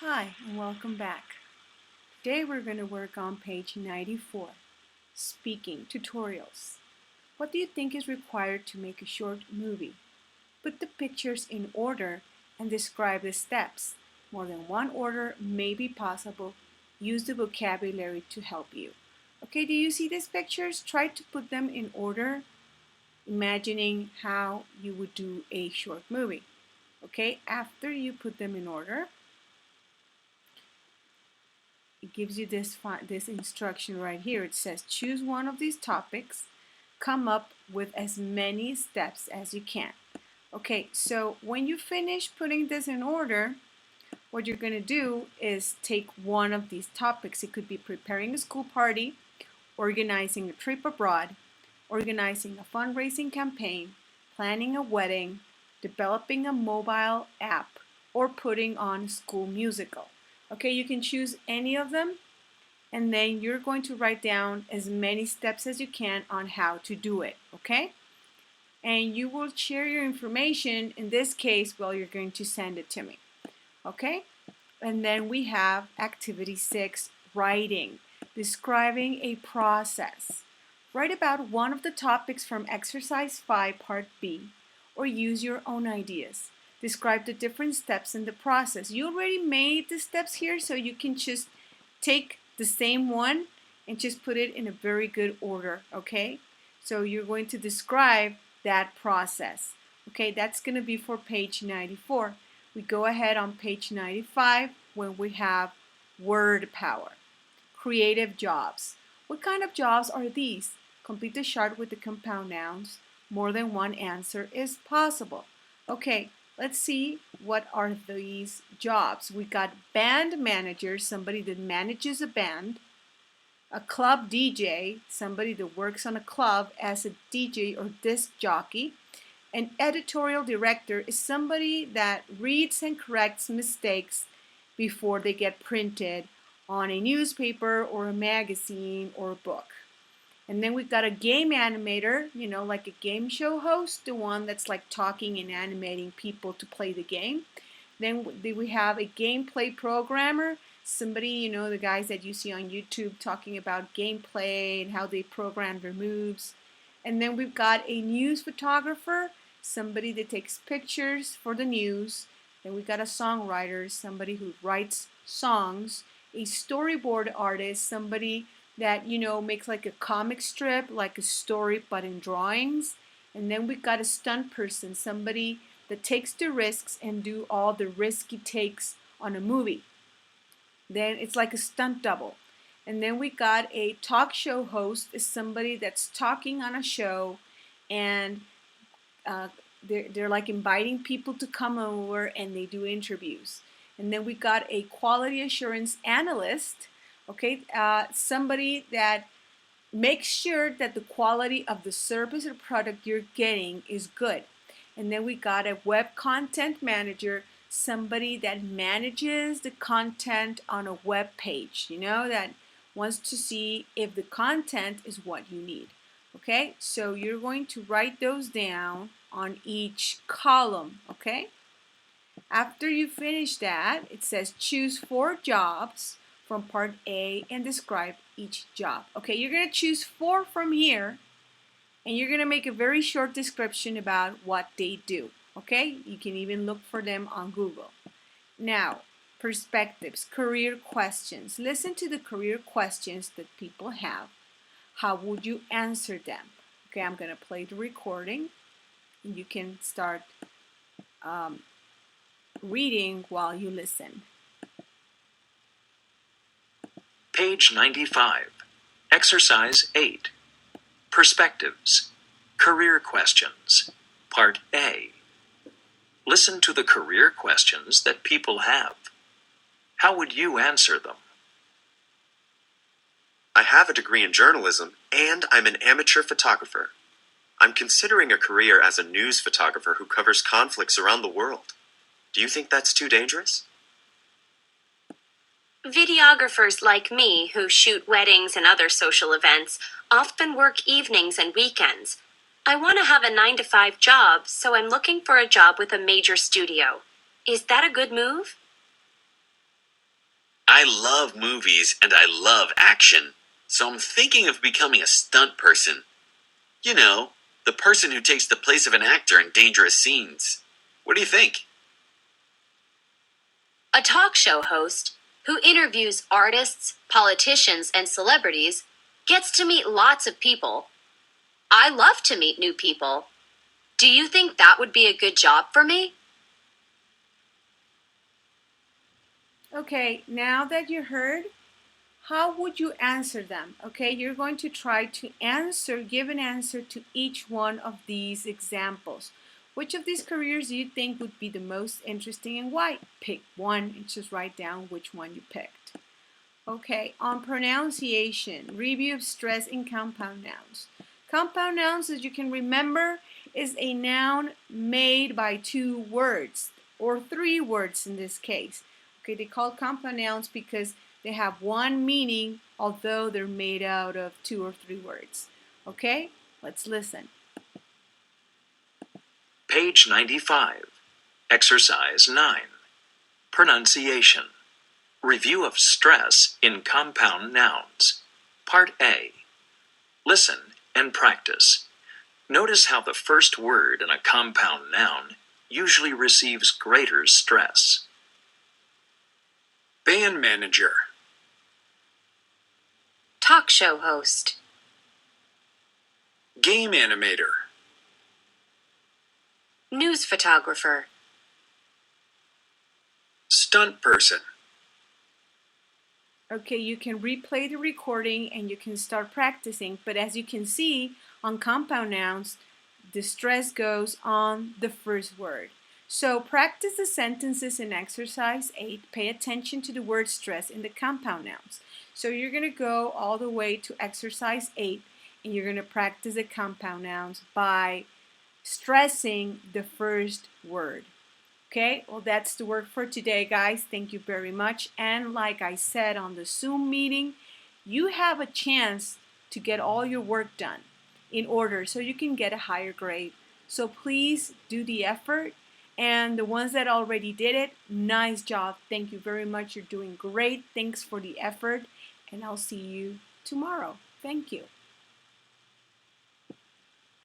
Hi and welcome back. Today we're going to work on page 94, Speaking Tutorials. What do you think is required to make a short movie? Put the pictures in order and describe the steps. More than one order may be possible. Use the vocabulary to help you. Okay, do you see these pictures? Try to put them in order, imagining how you would do a short movie. Okay, after you put them in order, it gives you this instruction right here. It says choose one of these topics, come up with as many steps as you can. Okay, so when you finish putting this in order, what you're going to do is take one of these topics. It could be preparing a school party, organizing a trip abroad, organizing a fundraising campaign, planning a wedding, developing a mobile app, or putting on a school musical. Okay, you can choose any of them, and then you're going to write down as many steps as you can on how to do it, okay? And you will share your information, in this case, well, you're going to send it to me, okay? And then we have activity 6, writing, describing a process. Write about one of the topics from exercise 5, part B, or use your own ideas. Describe the different steps in the process. You already made the steps here, so you can just take the same one and just put it in a very good order, okay? So you're going to describe that process. Okay, that's going to be for page 94. We go ahead on page 95 when we have word power. Creative jobs. What kind of jobs are these? Complete the chart with the compound nouns. More than one answer is possible. Okay, let's see what are these jobs. We got band manager, somebody that manages a band. A club DJ, somebody that works on a club as a DJ or disc jockey. An editorial director is somebody that reads and corrects mistakes before they get printed on a newspaper or a magazine or a book. And then we've got a game animator, you know, like a game show host, the one that's like talking and animating people to play the game. Then we have a gameplay programmer, somebody, you know, the guys that you see on YouTube talking about gameplay and how they program their moves. And then we've got a news photographer, somebody that takes pictures for the news. Then we've got a songwriter, somebody who writes songs. A storyboard artist, somebody that, you know, makes like a comic strip, like a story but in drawings. And then we've got a stunt person, somebody that takes the risks and do all the risky takes on a movie. Then it's like a stunt double. And then we got a talk show host, is somebody that's talking on a show, and they're like inviting people to come over and they do interviews. And then we got a quality assurance analyst, okay, somebody that makes sure that the quality of the service or product you're getting is good. And then we got a web content manager, somebody that manages the content on a web page, you know, that wants to see if the content is what you need. Okay, so you're going to write those down on each column, okay? After you finish that, it says choose 4 jobs from part A and describe each job. Okay, you're going to choose 4 from here, and you're going to make a very short description about what they do. Okay, you can even look for them on Google. Now, perspectives, career questions. Listen to the career questions that people have. How would you answer them? Okay, I'm going to play the recording, and you can start reading while you listen. Page 95. Exercise 8. Perspectives. Career questions. Part A. Listen to the career questions that people have. How would you answer them? I have a degree in journalism, and I'm an amateur photographer. I'm considering a career as a news photographer who covers conflicts around the world. Do you think that's too dangerous? Videographers like me who shoot weddings and other social events often work evenings and weekends. I want to have a 9-to-5 job, so I'm looking for a job with a major studio. Is that a good move? I love movies and I love action, so I'm thinking of becoming a stunt person. You know, the person who takes the place of an actor in dangerous scenes. What do you think? A talk show host who interviews artists, politicians, and celebrities gets to meet lots of people. I love to meet new people. Do you think that would be a good job for me? Okay, now that you heard, how would you answer them? Okay, you're going to try to give an answer to each one of these examples. Which of these careers do you think would be the most interesting and why? Pick one and just write down which one you picked. Okay, on pronunciation, review of stress in compound nouns. Compound nouns, as you can remember, is a noun made by two words, or three words in this case. Okay, they call compound nouns because they have one meaning, although they're made out of two or three words. Okay, let's listen. Page 95. Exercise 9. Pronunciation. Review of stress in compound nouns. Part A. Listen and practice. Notice how the first word in a compound noun usually receives greater stress. Band manager, Talk show host, game animator, news photographer, stunt person. Okay, you can replay the recording and you can start practicing, but as you can see on compound nouns, the stress goes on the first word. So practice the sentences in exercise 8. Pay attention to the word stress in the compound nouns. So you're going to go all the way to exercise 8 and you're going to practice the compound nouns by stressing the first word. Okay, well that's the work for today, guys. Thank you very much. And like I said on the Zoom meeting, you have a chance to get all your work done in order so you can get a higher grade. So please do the effort. And the ones that already did it, nice job. Thank you very much. You're doing great. Thanks for the effort. And I'll see you tomorrow. Thank you.